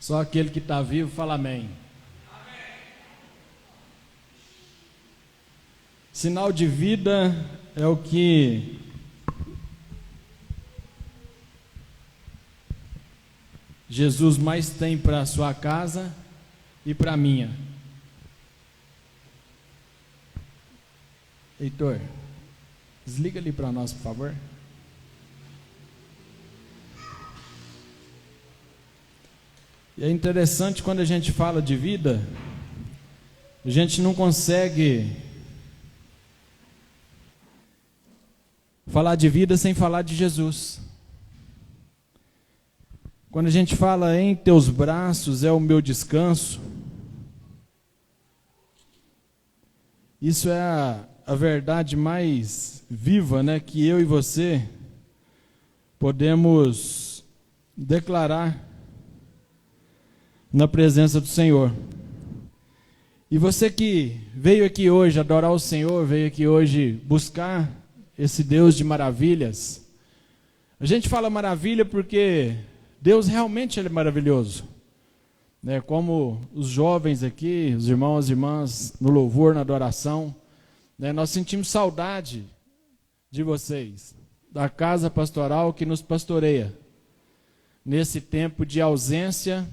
Só aquele que está vivo fala amém. Sinal de vida é o que Jesus mais tem para a sua casa e para a minha. Heitor, desliga ali para nós, por favor. E é interessante quando a gente fala de vida, a gente não consegue falar de vida sem falar de Jesus. Quando a gente fala em teus braços é o meu descanso, isso é a verdade mais viva, né, que eu e você podemos declarar na presença do Senhor. E você que veio aqui hoje adorar o Senhor, veio aqui hoje buscar esse Deus de maravilhas. A gente fala maravilha porque Deus realmente ele é maravilhoso, né? Como os jovens aqui, os irmãos e irmãs no louvor, na adoração, né? Nós sentimos saudade de vocês, da casa pastoral que nos pastoreia nesse tempo de ausência.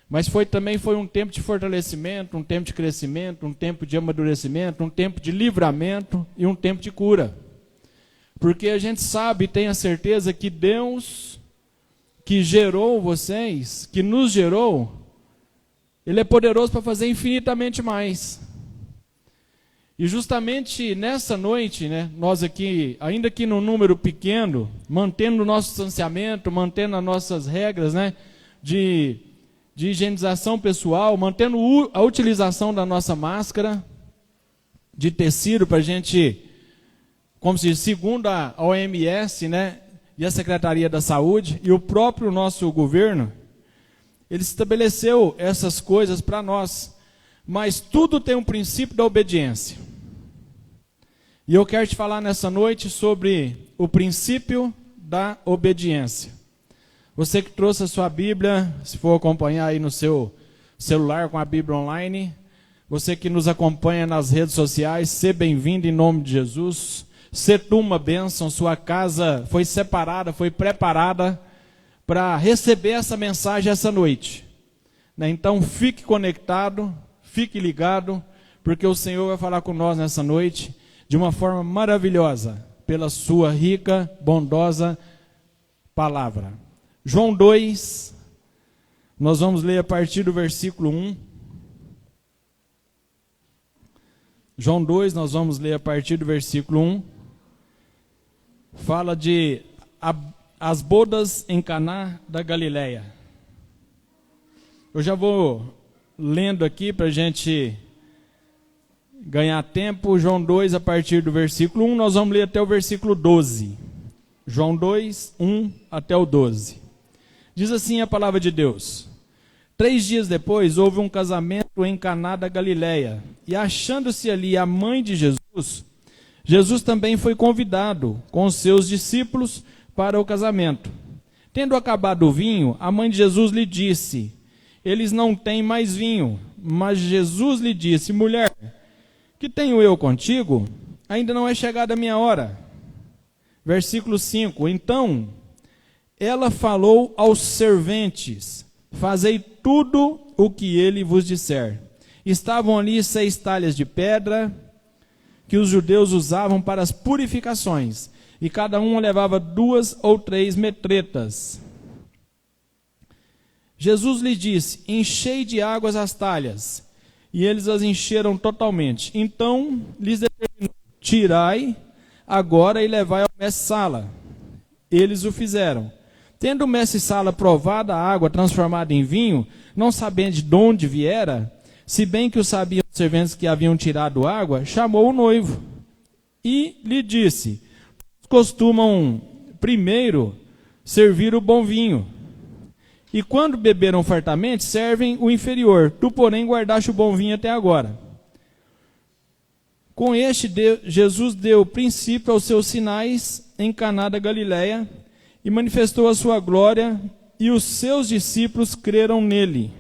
Mas também foi um tempo de fortalecimento, um tempo de crescimento, um tempo de amadurecimento, um tempo de livramento e um tempo de cura. Porque a gente sabe e tem a certeza que Deus, que gerou vocês, que nos gerou, Ele é poderoso para fazer infinitamente mais. E justamente nessa noite, né, nós aqui, ainda que num número pequeno, mantendo o nosso distanciamento, mantendo as nossas regras, né, de higienização pessoal, mantendo a utilização da nossa máscara de tecido para a gente, como se diz, segundo a OMS, né, e a Secretaria da Saúde e o próprio nosso governo, ele estabeleceu essas coisas para nós, mas tudo tem um princípio da obediência. E eu quero te falar nessa noite sobre o princípio da obediência. Você que trouxe a sua Bíblia, se for acompanhar aí no seu celular com a Bíblia online, você que nos acompanha nas redes sociais, seja bem-vindo em nome de Jesus. Ser tu uma bênção, sua casa foi separada, foi preparada para receber essa mensagem essa noite. Né? Então fique conectado, fique ligado, porque o Senhor vai falar com nós nessa noite de uma forma maravilhosa, pela sua rica, bondosa palavra. João 2, nós vamos ler a partir do versículo 1. João 2, nós vamos ler a partir do versículo 1. Fala de as bodas em Caná da Galileia. Eu já vou lendo aqui para a gente ganhar tempo. João 2, a partir do versículo 1, nós vamos ler até o versículo 12. João 2, 1 até o 12. Diz assim a palavra de Deus: 3 dias depois houve um casamento em Caná da Galileia, e achando-se ali a mãe de Jesus, Jesus também foi convidado com os seus discípulos para o casamento. Tendo acabado o vinho, a mãe de Jesus lhe disse: eles não têm mais vinho. Mas Jesus lhe disse: mulher, que tenho eu contigo? Ainda não é chegada a minha hora. Versículo 5, então ela falou aos serventes: fazei tudo o que ele vos disser. Estavam ali 6 talhas de pedra, que os judeus usavam para as purificações, e cada uma levava 2 ou 3 metretas. Jesus lhe disse: enchei de águas as talhas, e eles as encheram totalmente. Então lhes determinou: tirai agora e levai ao mestre-sala. Eles o fizeram. Tendo o mestre-sala provado a água transformada em vinho, não sabendo de onde viera, se bem que o sabiam os serventes que haviam tirado água, chamou o noivo e lhe disse: costumam primeiro servir o bom vinho, e quando beberam fartamente, servem o inferior. Tu, porém, guardaste o bom vinho até agora. Com este, Jesus deu princípio aos seus sinais em Caná da Galileia, e manifestou a sua glória, e os seus discípulos creram nele.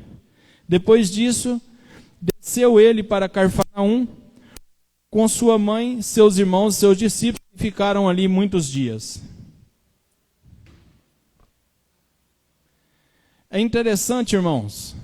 Depois disso, desceu ele para Cafarnaum, com sua mãe, seus irmãos e seus discípulos, e ficaram ali muitos dias. É interessante, irmãos.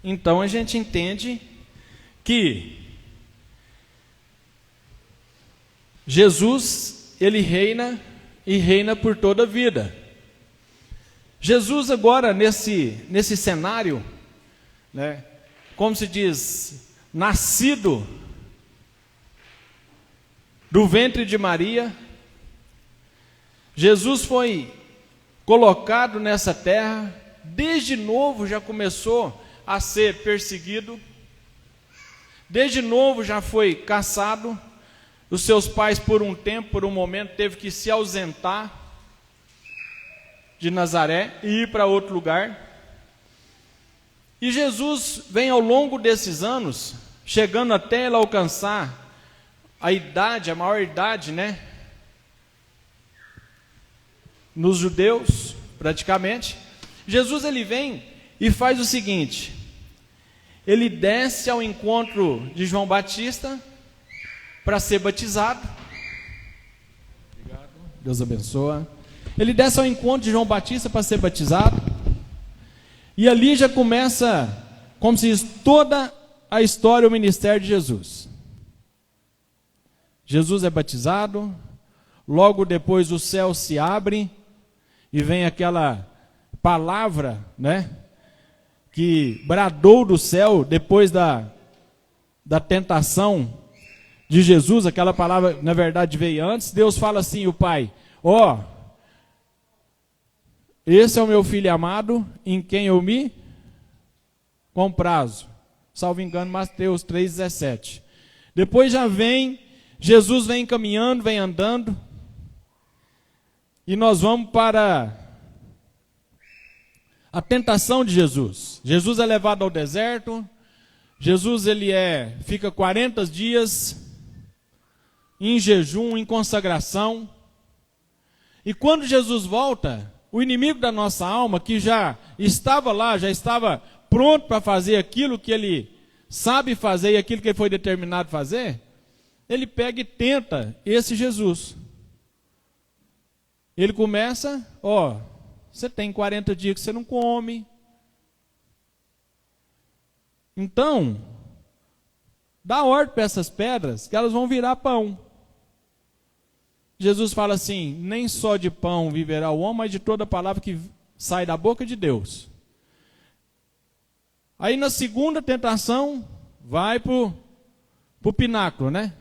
Então a gente entende que Jesus, ele reina e reina por toda a vida. Jesus agora nesse cenário, né, como se diz, nascido do ventre de Maria, Jesus foi colocado nessa terra, desde novo já começou a ser perseguido, desde novo já foi caçado. Os seus pais por um tempo, por um momento, teve que se ausentar de Nazaré e ir para outro lugar. E Jesus vem ao longo desses anos, chegando até ele alcançar a idade, a maior idade, né? Nos judeus, praticamente. Jesus, ele vem e faz o seguinte: ele desce ao encontro de João Batista para ser batizado. Obrigado. Deus abençoa. Ele desce ao encontro de João Batista para ser batizado. E ali já começa, como se diz, toda a história, o ministério de Jesus. Jesus é batizado, logo depois o céu se abre e vem aquela palavra, né, que bradou do céu depois da tentação de Jesus. Aquela palavra, na verdade, veio antes. Deus fala assim, o Pai: ó, esse é o meu filho amado, em quem eu me comprazo. Salvo engano, Mateus 3,17. Depois já vem, Jesus vem caminhando, vem andando, e nós vamos para a tentação de Jesus. Jesus é levado ao deserto. Jesus fica 40 dias em jejum, em consagração. E quando Jesus volta, o inimigo da nossa alma, que já estava lá, já estava pronto para fazer aquilo que ele sabe fazer e aquilo que ele foi determinado a fazer, ele pega e tenta esse Jesus. Ele começa, ó, você tem 40 dias que você não come. Então, dá ordem para essas pedras que elas vão virar pão. Jesus fala assim: nem só de pão viverá o homem, mas de toda palavra que sai da boca de Deus. Aí na segunda tentação, vai para o pináculo, né?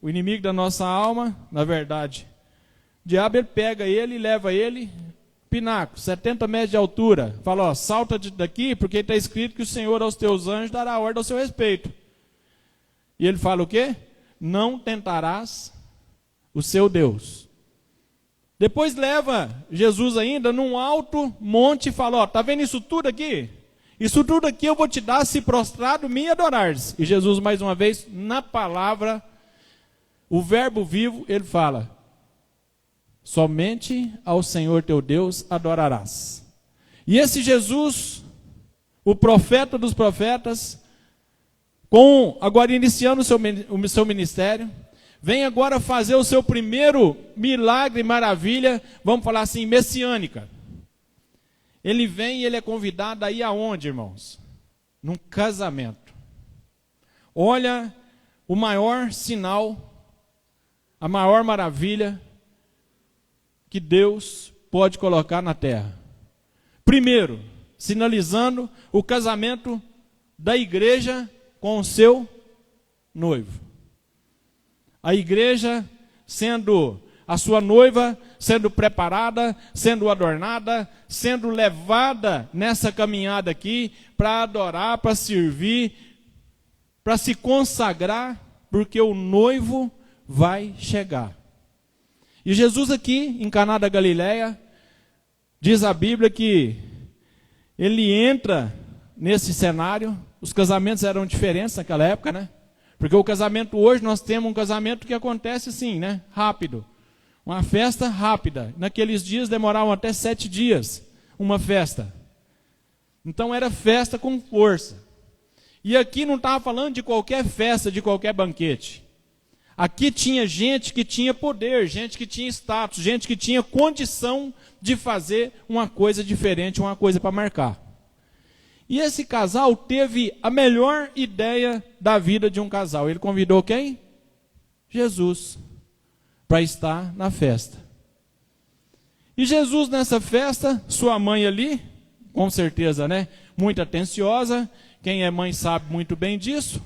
O inimigo da nossa alma, na verdade, o diabo, ele pega ele e leva ele, pináculo, 70 metros de altura. Fala, ó, salta daqui, porque está escrito que o Senhor aos teus anjos dará ordem ao seu respeito. E ele fala o quê? Não tentarás o seu Deus. Depois leva Jesus ainda num alto monte e fala, ó, tá vendo isso tudo aqui? Isso tudo aqui eu vou te dar se prostrado me adorares. E Jesus, mais uma vez, na palavra, o verbo vivo, ele fala: somente ao Senhor teu Deus adorarás. E esse Jesus, o profeta dos profetas, agora iniciando o seu ministério, vem agora fazer o seu primeiro milagre, maravilha, vamos falar assim, messiânica. Ele vem e ele é convidado a ir aonde, irmãos? Num casamento. Olha o maior sinal, a maior maravilha que Deus pode colocar na terra. Primeiro, sinalizando o casamento da igreja com o seu noivo. A igreja sendo a sua noiva, sendo preparada, sendo adornada, sendo levada nessa caminhada aqui para adorar, para servir, para se consagrar, porque o noivo vai chegar. E Jesus aqui, em Caná da Galileia, diz a Bíblia que ele entra nesse cenário. Os casamentos eram diferentes naquela época, né? Porque o casamento hoje, nós temos um casamento que acontece assim, né? Rápido. Uma festa rápida. Naqueles dias demoravam até 7 dias, uma festa. Então era festa com força. E aqui não estava falando de qualquer festa, de qualquer banquete. Aqui tinha gente que tinha poder, gente que tinha status, gente que tinha condição de fazer uma coisa diferente, uma coisa para marcar. E esse casal teve a melhor ideia da vida de um casal. Ele convidou quem? Jesus, para estar na festa. E Jesus nessa festa, sua mãe ali, com certeza, né? Muito atenciosa, quem é mãe sabe muito bem disso.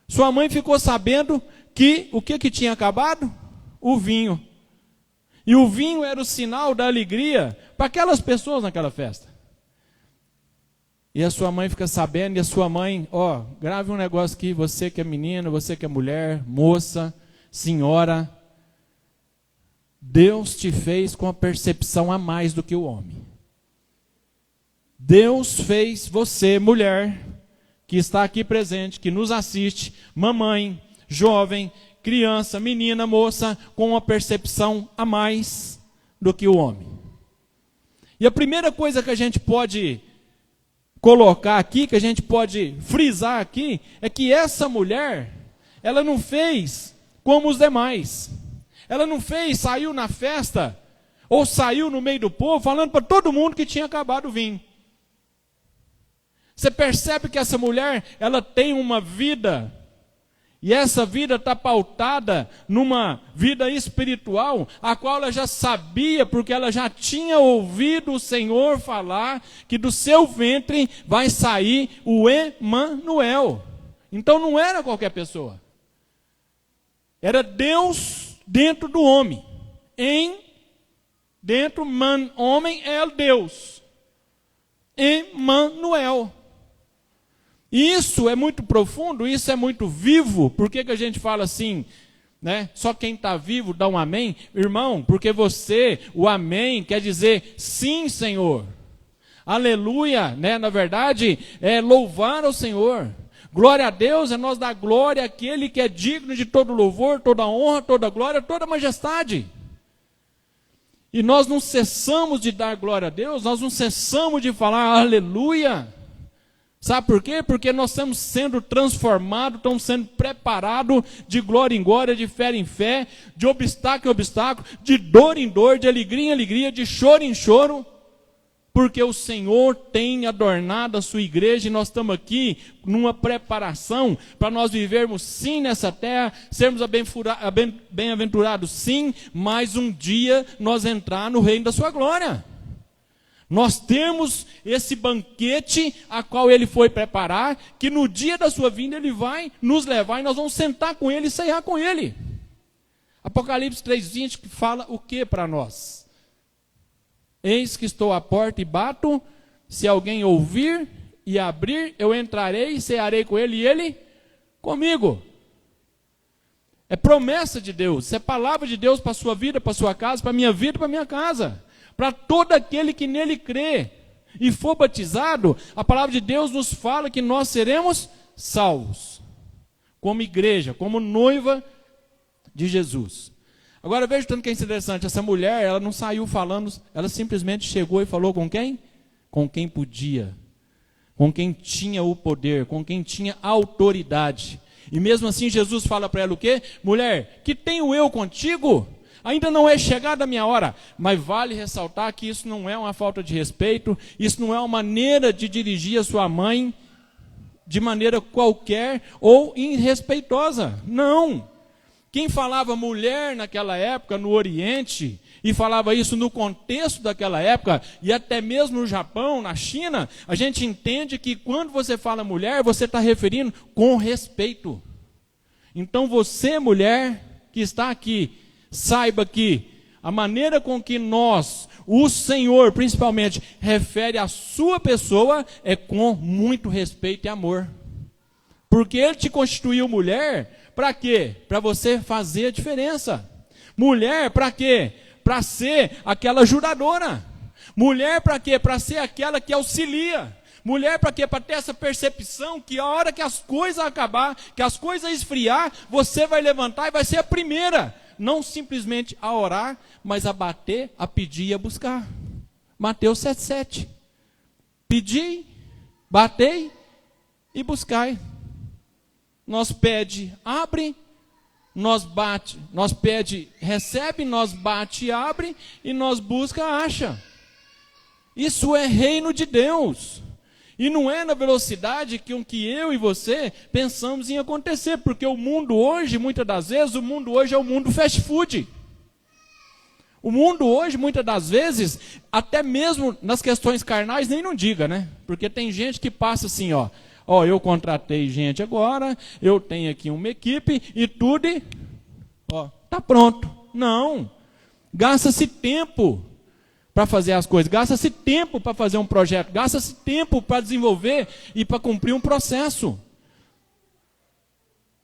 Sua mãe ficou sabendo que o que tinha acabado? O vinho. E o vinho era o sinal da alegria para aquelas pessoas naquela festa. E a sua mãe fica sabendo, e a sua mãe, grave um negócio aqui, você que é menina, você que é mulher, moça, senhora, Deus te fez com a percepção a mais do que o homem. Deus fez você, mulher, que está aqui presente, que nos assiste, mamãe, jovem, criança, menina, moça, com uma percepção a mais do que o homem. E a primeira coisa que a gente pode colocar aqui, que a gente pode frisar aqui, é que essa mulher, ela não fez como os demais. Ela não fez, saiu na festa, ou saiu no meio do povo, falando para todo mundo que tinha acabado o vinho. Você percebe que essa mulher, ela tem uma vida, e essa vida está pautada numa vida espiritual, a qual ela já sabia, porque ela já tinha ouvido o Senhor falar, que do seu ventre vai sair o Emanuel. Então não era qualquer pessoa. Era Deus dentro do homem. Homem é Deus. Emanuel. Isso é muito profundo, isso é muito vivo. Por que a gente fala assim, né? Só quem está vivo dá um amém? Irmão, porque o amém quer dizer sim, Senhor. Aleluia, né? Na verdade, é louvar ao Senhor. Glória a Deus é nós dar glória àquele que é digno de todo louvor, toda honra, toda glória, toda majestade. E nós não cessamos de dar glória a Deus, nós não cessamos de falar aleluia. Sabe por quê? Porque nós estamos sendo transformados, estamos sendo preparados de glória em glória, de fé em fé, de obstáculo em obstáculo, de dor em dor, de alegria em alegria, de choro em choro, porque o Senhor tem adornado a sua igreja e nós estamos aqui numa preparação para nós vivermos sim nessa terra, sermos bem-aventurados sim, mas um dia nós entrar no reino da sua glória. Nós temos esse banquete a qual ele foi preparar, que no dia da sua vinda ele vai nos levar e nós vamos sentar com ele e ceiar com ele. Apocalipse 3:20 que fala o que para nós? Eis que estou à porta e bato, se alguém ouvir e abrir, eu entrarei e cearei com ele e ele comigo. É promessa de Deus, é palavra de Deus para a sua vida, para a sua casa, para a minha vida, para a minha casa. Para todo aquele que nele crê e for batizado, a palavra de Deus nos fala que nós seremos salvos, como igreja, como noiva de Jesus. Agora veja tanto que é interessante, essa mulher, ela não saiu falando, ela simplesmente chegou e falou com quem? Com quem podia, com quem tinha o poder, com quem tinha a autoridade. E mesmo assim Jesus fala para ela o quê? Mulher, que tenho eu contigo? Ainda não é chegada a minha hora, mas vale ressaltar que isso não é uma falta de respeito, isso não é uma maneira de dirigir a sua mãe de maneira qualquer ou irrespeitosa. Não. Quem falava mulher naquela época no Oriente, e falava isso no contexto daquela época, e até mesmo no Japão, na China, a gente entende que quando você fala mulher, você está referindo com respeito. Então você, mulher que está aqui, saiba que a maneira com que nós, o Senhor principalmente, refere a sua pessoa é com muito respeito e amor. Porque Ele te constituiu mulher, para quê? Para você fazer a diferença. Mulher, para quê? Para ser aquela ajudadora. Mulher, para quê? Para ser aquela que auxilia. Mulher, para quê? Para ter essa percepção que a hora que as coisas acabar, que as coisas esfriar, você vai levantar e vai ser a primeira. Não simplesmente a orar, mas a bater, a pedir e a buscar. Mateus 7,7. Pedi, batei e buscai. Nós pede, abre, nós bate, nós pede, recebe, nós bate, abre, e nós busca, acha. Isso é reino de Deus. E não é na velocidade com que eu e você pensamos em acontecer, porque o mundo hoje, muitas das vezes, o mundo hoje é o mundo fast food. O mundo hoje, muitas das vezes, até mesmo nas questões carnais, nem não diga, né? Porque tem gente que passa assim, ó, eu contratei gente agora, eu tenho aqui uma equipe e tudo, tá pronto. Não, gasta-se tempo para fazer as coisas, gasta-se tempo para fazer um projeto, gasta-se tempo para desenvolver e para cumprir um processo.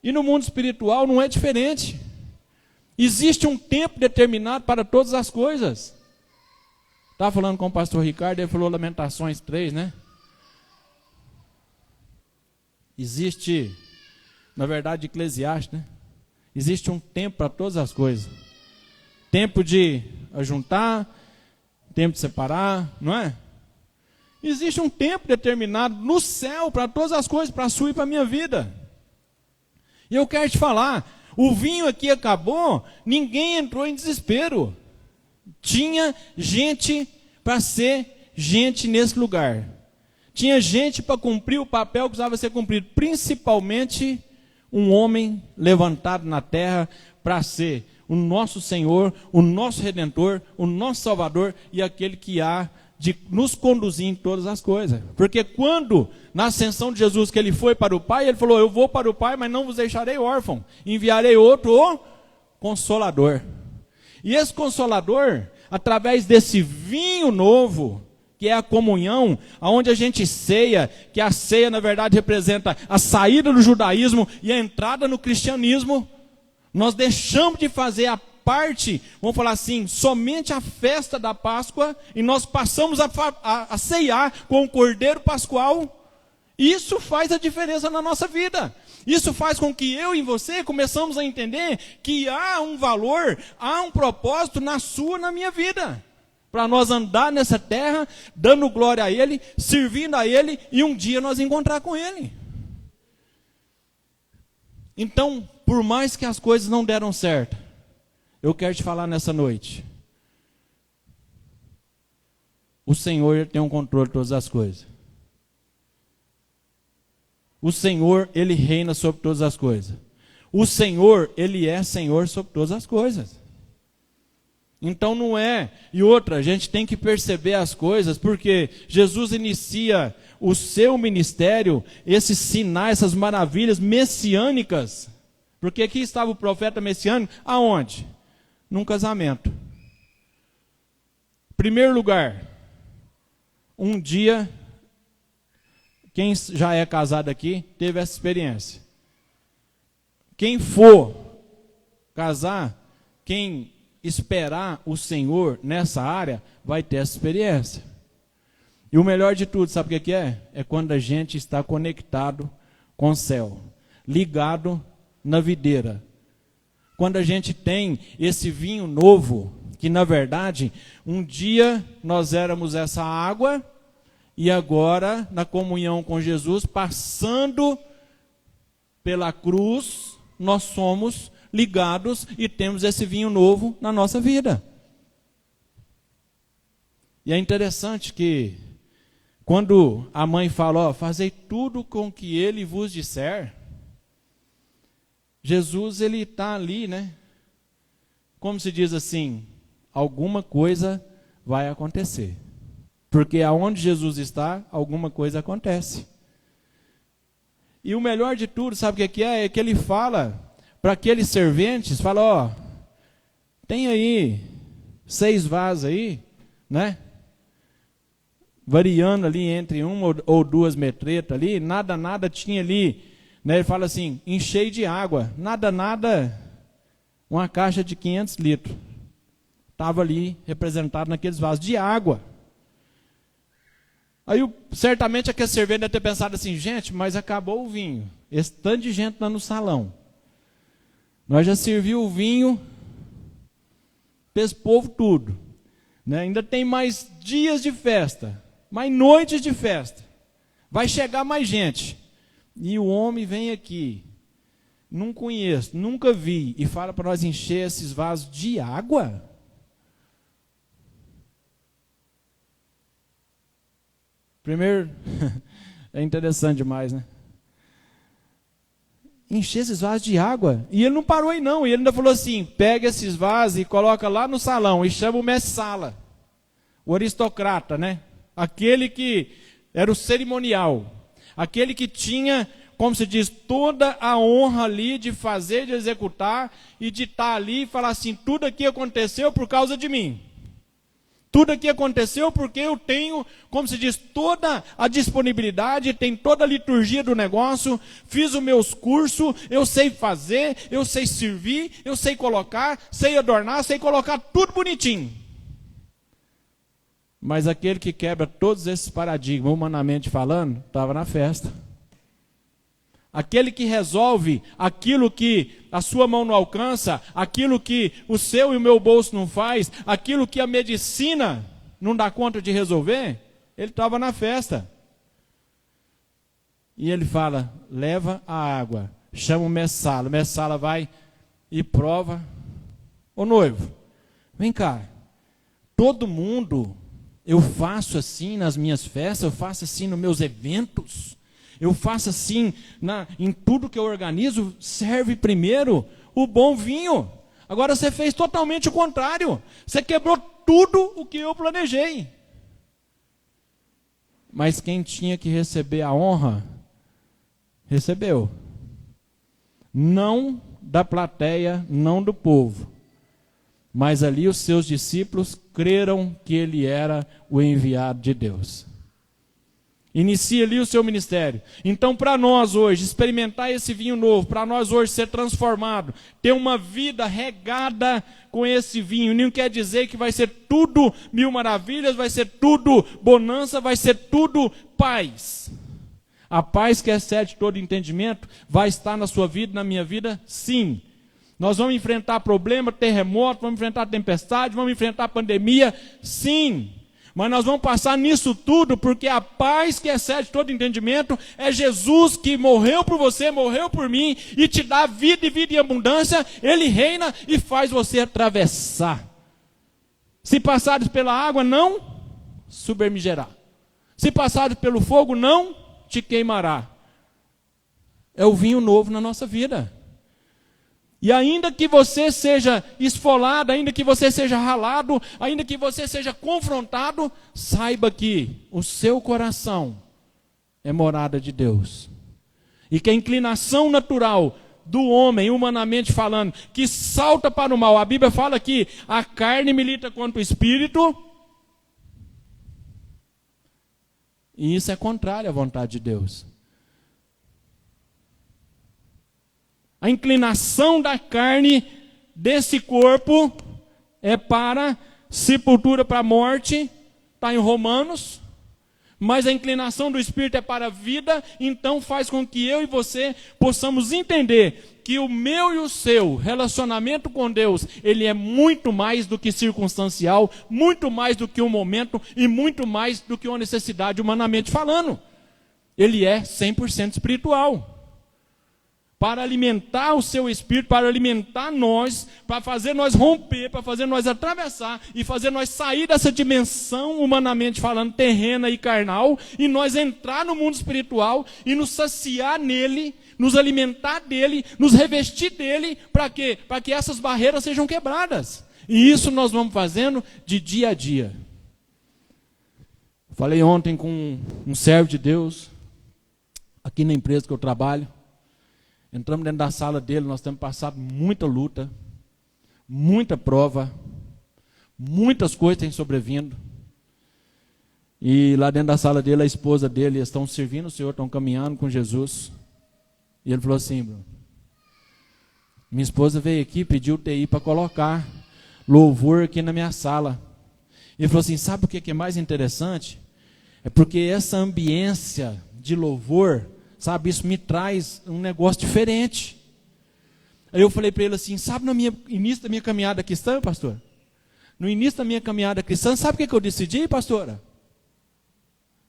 E no mundo espiritual não é diferente. Existe um tempo determinado para todas as coisas. Estava falando com o pastor Ricardo, ele falou Lamentações 3, né? Existe, na verdade, Eclesiastes, né? Existe um tempo para todas as coisas. Tempo de ajuntar, tempo de separar, não é? Existe um tempo determinado no céu para todas as coisas, para a sua e para a minha vida. E eu quero te falar, o vinho aqui acabou, ninguém entrou em desespero. Tinha gente para ser gente nesse lugar. Tinha gente para cumprir o papel que precisava ser cumprido, principalmente um homem levantado na terra para ser o nosso Senhor, o nosso Redentor, o nosso Salvador e aquele que há de nos conduzir em todas as coisas. Porque quando, na ascensão de Jesus, que ele foi para o Pai, ele falou, eu vou para o Pai, mas não vos deixarei órfão, enviarei outro, o Consolador. E esse Consolador, através desse vinho novo, que é a comunhão, onde a gente ceia, que a ceia na verdade representa a saída do judaísmo e a entrada no cristianismo, nós deixamos de fazer a parte, vamos falar assim, somente a festa da Páscoa, e nós passamos a ceiar com o Cordeiro Pascual. Isso faz a diferença na nossa vida. Isso faz com que eu e você começamos a entender que há um valor, há um propósito na sua e na minha vida. Para nós andar nessa terra, dando glória a Ele, servindo a Ele, e um dia nós encontrar com Ele. Então, por mais que as coisas não deram certo, eu quero te falar nessa noite. O Senhor tem um controle de todas as coisas. O Senhor, Ele reina sobre todas as coisas. O Senhor, Ele é Senhor sobre todas as coisas. Então não é, e outra, a gente tem que perceber as coisas, porque Jesus inicia o seu ministério, esses sinais, essas maravilhas messiânicas, porque aqui estava o profeta messiânico, aonde? Num casamento. Primeiro lugar, um dia, quem já é casado aqui, teve essa experiência. Quem for casar, quem esperar o Senhor nessa área, vai ter essa experiência. E o melhor de tudo, sabe o que é? É quando a gente está conectado com o céu, ligado na videira. Quando a gente tem esse vinho novo, que na verdade, um dia nós éramos essa água, e agora, na comunhão com Jesus, passando pela cruz, nós somos ligados e temos esse vinho novo na nossa vida. E é interessante que quando a mãe fala, fazei tudo com que ele vos disser, Jesus, ele está ali, né? Como se diz assim, alguma coisa vai acontecer. Porque aonde Jesus está, alguma coisa acontece. E o melhor de tudo, sabe o que é? É que ele fala para aqueles serventes, fala, ó, tem aí 6 vasos aí, né? Variando ali entre uma ou 2 metretas ali, nada tinha ali, né? Ele fala assim, enchei de água, nada, uma caixa de 500 litros. Estava ali representado naqueles vasos de água. Aí certamente aquele servente deve ter pensado assim, gente, mas acabou o vinho. Esse tanto de gente lá no salão. Nós já serviu o vinho para esse povo tudo. Né? Ainda tem mais dias de festa, mais noites de festa. Vai chegar mais gente. E o homem vem aqui, não conheço, nunca vi, e fala para nós encher esses vasos de água? Primeiro, é interessante demais, né? Encher esses vasos de água. E ele não parou aí não. E ele ainda falou assim, pega esses vasos e coloca lá no salão. E chama o mestre-sala. O aristocrata, né? Aquele que era o cerimonial. Aquele que tinha, como se diz, toda a honra ali de fazer, de executar. E de estar ali e falar assim, tudo aqui aconteceu por causa de mim. Tudo aqui aconteceu porque eu tenho, como se diz, toda a disponibilidade, tem toda a liturgia do negócio, fiz os meus cursos, eu sei fazer, eu sei servir, eu sei colocar, sei adornar, sei colocar tudo bonitinho. Mas aquele que quebra todos esses paradigmas, humanamente falando, estava na festa. Aquele que resolve aquilo que a sua mão não alcança, aquilo que o seu e o meu bolso não faz, aquilo que a medicina não dá conta de resolver, ele estava na festa. E ele fala, leva a água, chama o mestre-sala vai e prova. Ô noivo, vem cá, todo mundo, eu faço assim nas minhas festas, eu faço assim nos meus eventos, eu faço assim, em tudo que eu organizo, serve primeiro o bom vinho. Agora você fez totalmente o contrário. Você quebrou tudo o que eu planejei. Mas quem tinha que receber a honra, recebeu. Não da plateia, não do povo. Mas ali os seus discípulos creram que ele era o enviado de Deus. Inicia ali o seu ministério. Então, para nós hoje, experimentar esse vinho novo, para nós hoje ser transformado, ter uma vida regada com esse vinho, não quer dizer que vai ser tudo mil maravilhas, vai ser tudo bonança, vai ser tudo paz. A paz que excede todo entendimento vai estar na sua vida, na minha vida, sim. Nós vamos enfrentar problema, terremoto, vamos enfrentar tempestade, vamos enfrentar pandemia, sim. Mas nós vamos passar nisso tudo, porque a paz que excede todo entendimento é Jesus que morreu por você, morreu por mim, e te dá vida e vida em abundância. Ele reina e faz você atravessar. Se passares pela água, não submergirá. Se passares pelo fogo, não te queimará. É o vinho novo na nossa vida. E ainda que você seja esfolado, ainda que você seja ralado, ainda que você seja confrontado, saiba que o seu coração é morada de Deus. E que a inclinação natural do homem, humanamente falando, que salta para o mal, a Bíblia fala que a carne milita contra o espírito, e isso é contrário à vontade de Deus. A inclinação da carne desse corpo é para sepultura, para a morte, está em Romanos, mas a inclinação do Espírito é para a vida, então faz com que eu e você possamos entender que o meu e o seu relacionamento com Deus, ele é muito mais do que circunstancial, muito mais do que um momento e muito mais do que uma necessidade humanamente falando. Ele é 100% espiritual. Para alimentar o seu espírito, para alimentar nós, para fazer nós romper, para fazer nós atravessar e fazer nós sair dessa dimensão, humanamente falando, terrena e carnal, e nós entrar no mundo espiritual e nos saciar nele, nos alimentar dele, nos revestir dele, para quê? Para que essas barreiras sejam quebradas. E isso nós vamos fazendo de dia a dia. Falei ontem com um servo de Deus, aqui na empresa que eu trabalho. Entramos dentro da sala dele, nós temos passado muita luta, muita prova, muitas coisas têm sobrevindo. E lá dentro da sala dele, a esposa dele, eles estão servindo o Senhor, estão caminhando com Jesus. E ele falou assim: Bruno, minha esposa veio aqui, pediu TI para colocar louvor aqui na minha sala. E ele falou assim: sabe o que é mais interessante? É porque essa ambiência de louvor, sabe, isso me traz um negócio diferente. Aí eu falei para ele assim: sabe, no início da minha caminhada cristã, pastor? No início da minha caminhada cristã, sabe o que eu decidi, pastora?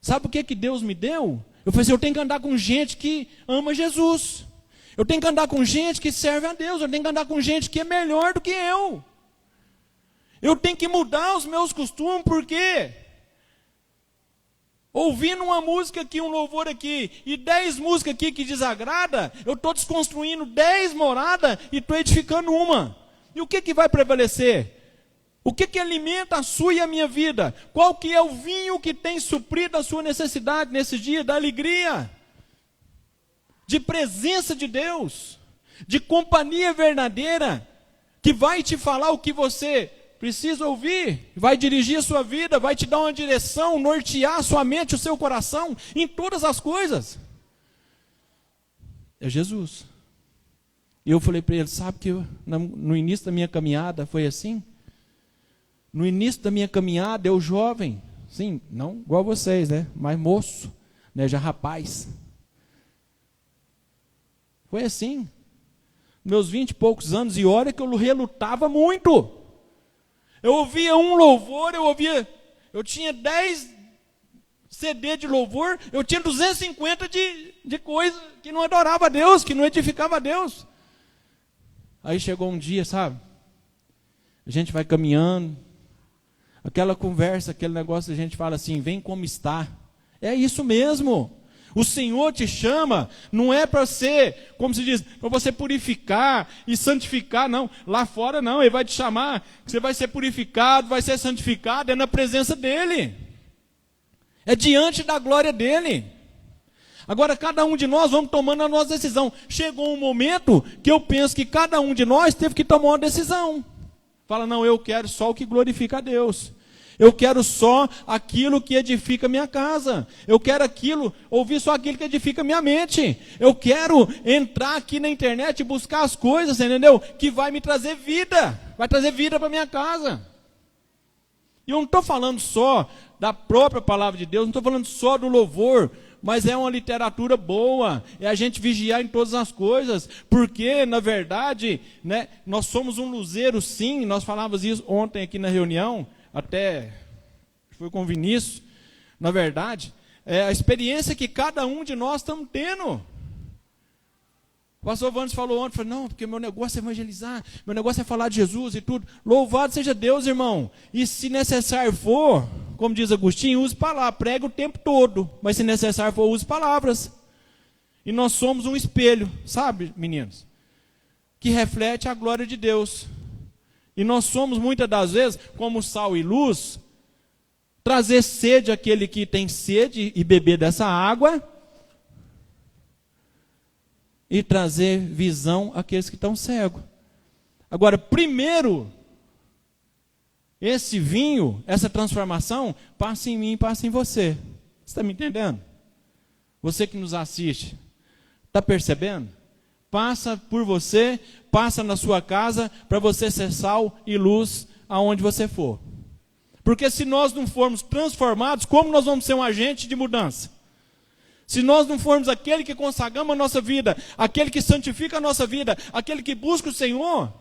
Sabe o que Deus me deu? Eu falei assim: eu tenho que andar com gente que ama Jesus. Eu tenho que andar com gente que serve a Deus. Eu tenho que andar com gente que é melhor do que eu. Eu tenho que mudar os meus costumes, porque ouvindo uma música aqui, um louvor aqui, e 10 músicas aqui que desagrada, eu estou desconstruindo 10 moradas e estou edificando uma. E o que vai prevalecer? O que alimenta a sua e a minha vida? Qual que é o vinho que tem suprido a sua necessidade nesse dia? Da alegria, de presença de Deus, de companhia verdadeira, que vai te falar o que você precisa ouvir, vai dirigir a sua vida, vai te dar uma direção, nortear a sua mente, o seu coração, em todas as coisas. É Jesus. E eu falei para ele: sabe que no início da minha caminhada foi assim? No início da minha caminhada, eu jovem, sim, não igual vocês, né? Mas moço, né? Já rapaz. Foi assim. Meus 20 e poucos anos, e olha que eu relutava muito. Eu ouvia um louvor, eu tinha 10 CD de louvor, eu tinha 250 de coisa que não adorava a Deus, que não edificava a Deus. Aí chegou um dia, sabe? A gente vai caminhando, aquela conversa, aquele negócio, a gente fala assim: vem como está. É isso mesmo. O Senhor te chama, não é para ser, como se diz, para você purificar e santificar, não. Lá fora não, Ele vai te chamar, você vai ser purificado, vai ser santificado, é na presença dEle. É diante da glória dEle. Agora cada um de nós vamos tomando a nossa decisão. Chegou um momento que eu penso que cada um de nós teve que tomar uma decisão. Fala: não, eu quero só o que glorifica a Deus. Eu quero só aquilo que edifica a minha casa. Eu quero ouvir só aquilo que edifica a minha mente. Eu quero entrar aqui na internet e buscar as coisas, entendeu? Que vai me trazer vida. Vai trazer vida para a minha casa. E eu não estou falando só da própria palavra de Deus, não estou falando só do louvor, mas é uma literatura boa, é a gente vigiar em todas as coisas, porque, na verdade, né, nós somos um luzeiro, sim. Nós falávamos isso ontem aqui na reunião, até foi com o Vinícius. Na verdade, é a experiência que cada um de nós estamos tendo. O pastor Vandes falou ontem, não, porque meu negócio é evangelizar, meu negócio é falar de Jesus e tudo. Louvado seja Deus, irmão. E se necessário for, como diz Agostinho, use palavras, prega o tempo todo, mas se necessário for, use palavras. E nós somos um espelho, sabe, meninos, que reflete a glória de Deus. E nós somos, muitas das vezes, como sal e luz, trazer sede àquele que tem sede e beber dessa água, e trazer visão àqueles que estão cegos. Agora, primeiro, esse vinho, essa transformação, passa em mim, passa em você. Você está me entendendo? Você que nos assiste, está percebendo? Passa por você, passa na sua casa, para você ser sal e luz aonde você for. Porque se nós não formos transformados, como nós vamos ser um agente de mudança? Se nós não formos aquele que consagramos a nossa vida, aquele que santifica a nossa vida, aquele que busca o Senhor,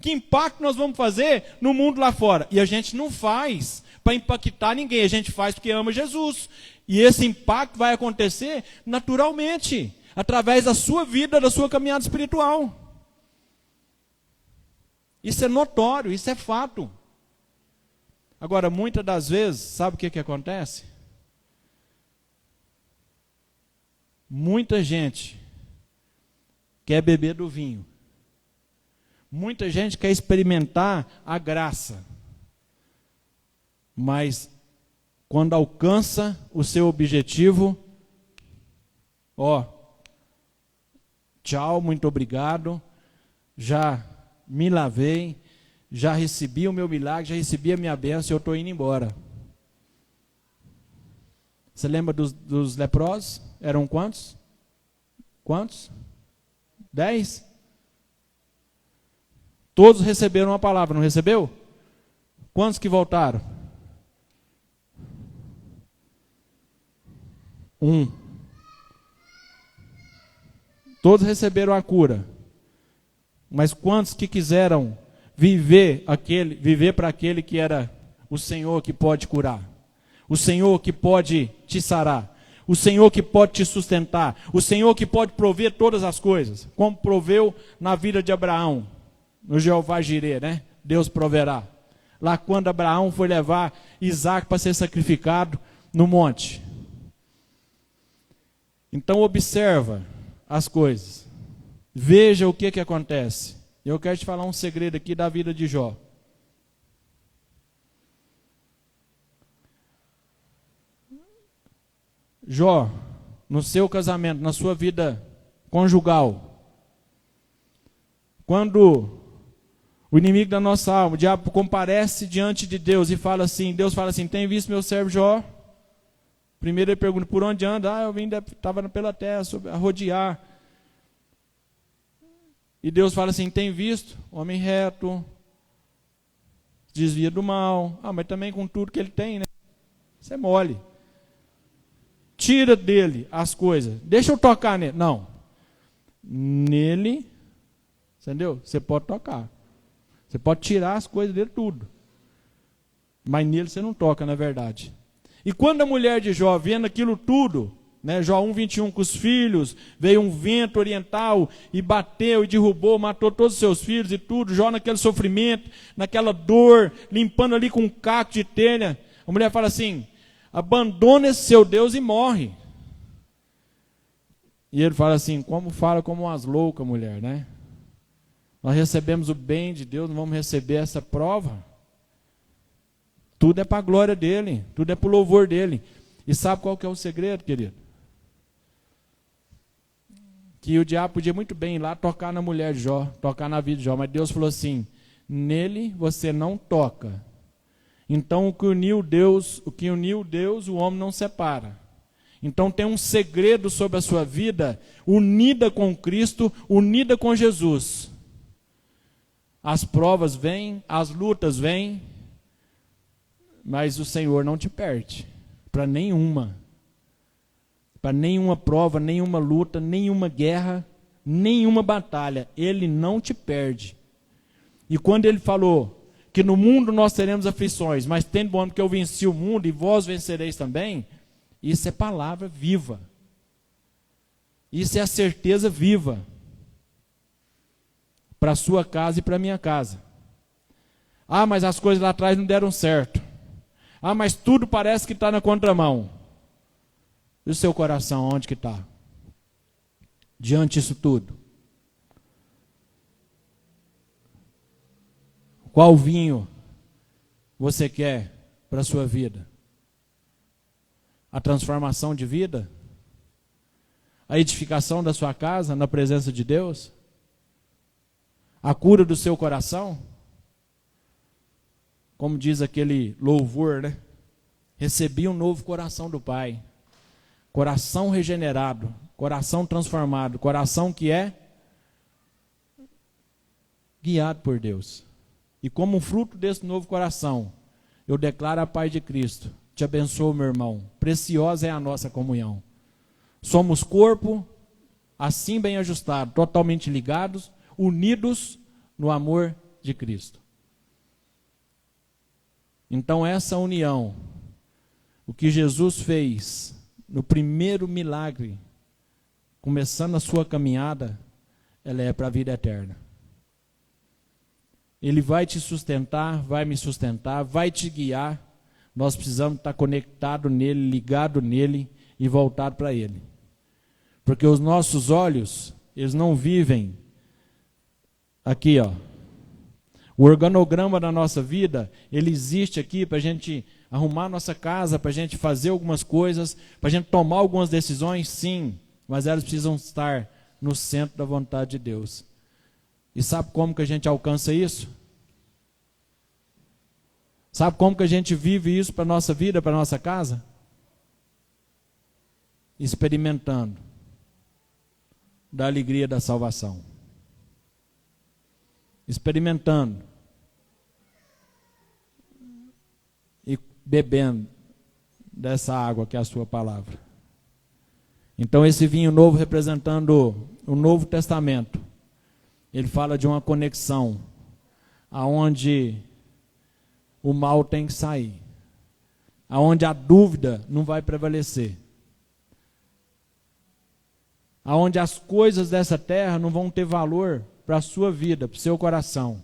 que impacto nós vamos fazer no mundo lá fora? E a gente não faz para impactar ninguém, a gente faz porque ama Jesus. E esse impacto vai acontecer naturalmente, através da sua vida, da sua caminhada espiritual. Isso é notório, isso é fato. Agora, muitas das vezes, sabe o que acontece? Muita gente quer beber do vinho. Muita gente quer experimentar a graça. Mas, quando alcança o seu objetivo, Tchau, muito obrigado. Já me lavei, já recebi o meu milagre, já recebi a minha bênção e eu estou indo embora. Você lembra dos leprosos? Eram quantos? Quantos? 10? Todos receberam a palavra, não recebeu? Quantos que voltaram? 1. Todos receberam a cura. Mas quantos que quiseram viver para aquele que era o Senhor que pode curar? O Senhor que pode te sarar? O Senhor que pode te sustentar? O Senhor que pode prover todas as coisas? Como proveu na vida de Abraão, no Jeová Jirê, né? Deus proverá. Lá quando Abraão foi levar Isaac para ser sacrificado no monte. Então observa as coisas. Veja o que acontece. Eu quero te falar um segredo aqui da vida de Jó. Jó, no seu casamento, na sua vida conjugal, quando o inimigo da nossa alma, o diabo, comparece diante de Deus e fala assim, Deus fala assim, tem visto meu servo Jó? Primeiro ele pergunta, por onde anda? Eu estava pela terra, a rodear. E Deus fala assim, tem visto? Homem reto, desvia do mal. Mas também com tudo que ele tem, né? Isso é mole. Tira dele as coisas. Deixa eu tocar nele. Não. Nele, entendeu? Você pode tocar. Você pode tirar as coisas dele tudo. Mas nele você não toca, na verdade. E quando a mulher de Jó, vendo aquilo tudo, né, Jó 1:21, com os filhos, veio um vento oriental e bateu e derrubou, matou todos os seus filhos e tudo, Jó naquele sofrimento, naquela dor, limpando ali com um caco de telha, a mulher fala assim, abandona esse seu Deus e morre. E ele fala assim, fala como umas loucas, mulher, né? Nós recebemos o bem de Deus, não vamos receber essa prova. Tudo é para a glória dele, tudo é para o louvor dele. E sabe qual que é o segredo, querido? Que o diabo podia muito bem ir lá tocar na mulher de Jó, tocar na vida de Jó, mas Deus falou assim, nele você não toca. Então o que uniu Deus, o homem não separa. Então tem um segredo sobre a sua vida, unida com Cristo, unida com Jesus. As provas vêm, as lutas vêm, mas o Senhor não te perde para nenhuma prova, nenhuma luta, nenhuma guerra, nenhuma batalha. Ele não te perde. E quando ele falou que no mundo nós teremos aflições, mas tendo bom ânimo que eu venci o mundo e vós vencereis também, isso é palavra viva. Isso é a certeza viva para a sua casa e para a minha casa. Mas as coisas lá atrás não deram certo. Mas tudo parece que está na contramão. E o seu coração, onde que está? Diante disso tudo. Qual vinho você quer para a sua vida? A transformação de vida? A edificação da sua casa na presença de Deus? A cura do seu coração? Como diz aquele louvor, né? Recebi um novo coração do Pai. Coração regenerado, coração transformado, coração que é guiado por Deus. E como fruto desse novo coração, eu declaro a paz de Cristo. Te abençoo, meu irmão. Preciosa é a nossa comunhão. Somos corpo, assim bem ajustado, totalmente ligados, unidos no amor de Cristo. Então essa união, o que Jesus fez no primeiro milagre, começando a sua caminhada, ela é para a vida eterna. Ele vai te sustentar, vai me sustentar, vai te guiar. Nós precisamos estar conectados nele, ligado nele e voltado para ele. Porque os nossos olhos, eles não vivem aqui, ó. O organograma da nossa vida, ele existe aqui para a gente arrumar nossa casa, para a gente fazer algumas coisas, para a gente tomar algumas decisões, sim, mas elas precisam estar no centro da vontade de Deus. E sabe como que a gente alcança isso? Sabe como que a gente vive isso para a nossa vida, para a nossa casa? Experimentando da alegria da salvação. Experimentando e bebendo dessa água que é a sua palavra. Então esse vinho novo representando o Novo Testamento, ele fala de uma conexão aonde o mal tem que sair, aonde a dúvida não vai prevalecer, aonde as coisas dessa terra não vão ter valor para a sua vida, para o seu coração,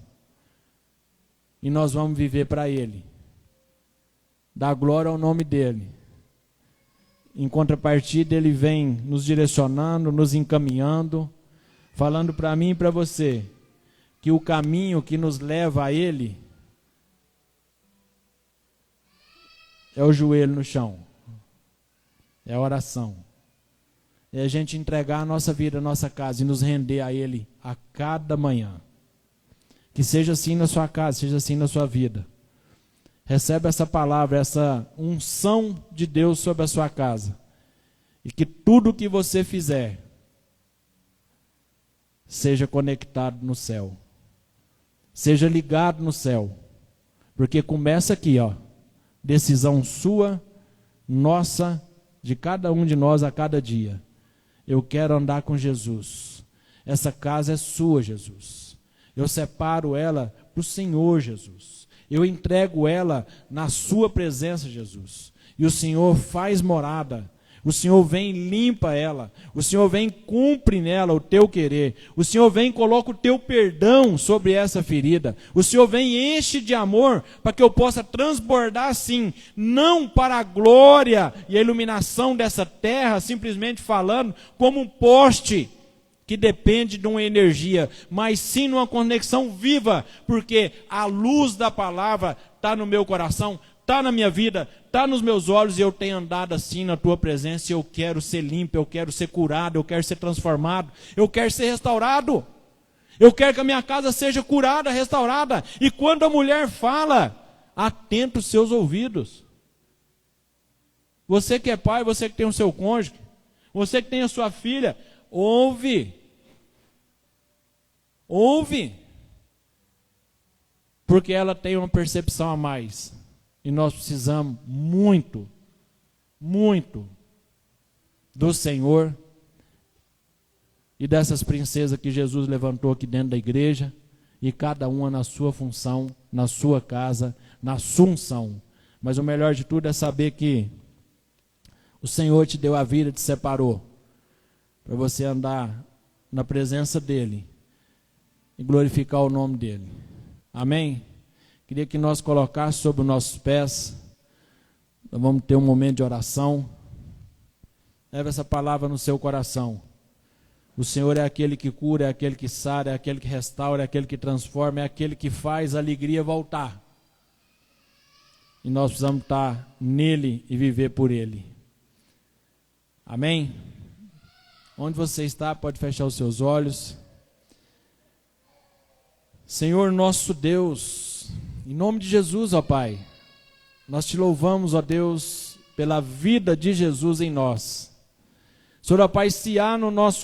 e nós vamos viver para Ele, dar glória ao nome dEle. Em contrapartida, Ele vem nos direcionando, nos encaminhando, falando para mim e para você, que o caminho que nos leva a Ele é o joelho no chão, é a oração, é a gente entregar a nossa vida, a nossa casa e nos render a Ele a cada manhã. Que seja assim na sua casa, seja assim na sua vida. Recebe essa palavra, essa unção de Deus sobre a sua casa. E que tudo que você fizer seja conectado no céu. Seja ligado no céu. Porque começa aqui, ó. Decisão sua, nossa, de cada um de nós a cada dia. Eu quero andar com Jesus. Essa casa é sua, Jesus. Eu separo ela para o Senhor, Jesus. Eu entrego ela na sua presença, Jesus. E o Senhor faz morada. O Senhor vem e limpa ela. O Senhor vem e cumpre nela o teu querer. O Senhor vem e coloca o teu perdão sobre essa ferida. O Senhor vem e enche de amor para que eu possa transbordar assim, não para a glória e a iluminação dessa terra, simplesmente falando como um poste que depende de uma energia, mas sim numa conexão viva, porque a luz da palavra está no meu coração, está na minha vida, está nos meus olhos, e eu tenho andado assim na tua presença, e eu quero ser limpo, eu quero ser curado, eu quero ser transformado, eu quero ser restaurado, eu quero que a minha casa seja curada, restaurada. E quando a mulher fala, atenta os seus ouvidos. Você que é pai, você que tem o seu cônjuge, você que tem a sua filha, ouve, porque ela tem uma percepção a mais, e nós precisamos muito do Senhor e dessas princesas que Jesus levantou aqui dentro da igreja, e cada uma na sua função, na sua casa, na sua unção. Mas o melhor de tudo é saber que o Senhor te deu a vida, te separou, para você andar na presença dEle e glorificar o nome dEle. Amém? Queria que nós colocássemos sobre os nossos pés. Nós vamos ter um momento de oração. Leve essa palavra no seu coração. O Senhor é aquele que cura, é aquele que sara, é aquele que restaura, é aquele que transforma, é aquele que faz a alegria voltar. E nós precisamos estar nele e viver por ele. Amém? Onde você está, pode fechar os seus olhos. Senhor nosso Deus, em nome de Jesus, ó Pai, nós te louvamos, ó Deus, pela vida de Jesus em nós. Senhor, ó Pai, se há no nosso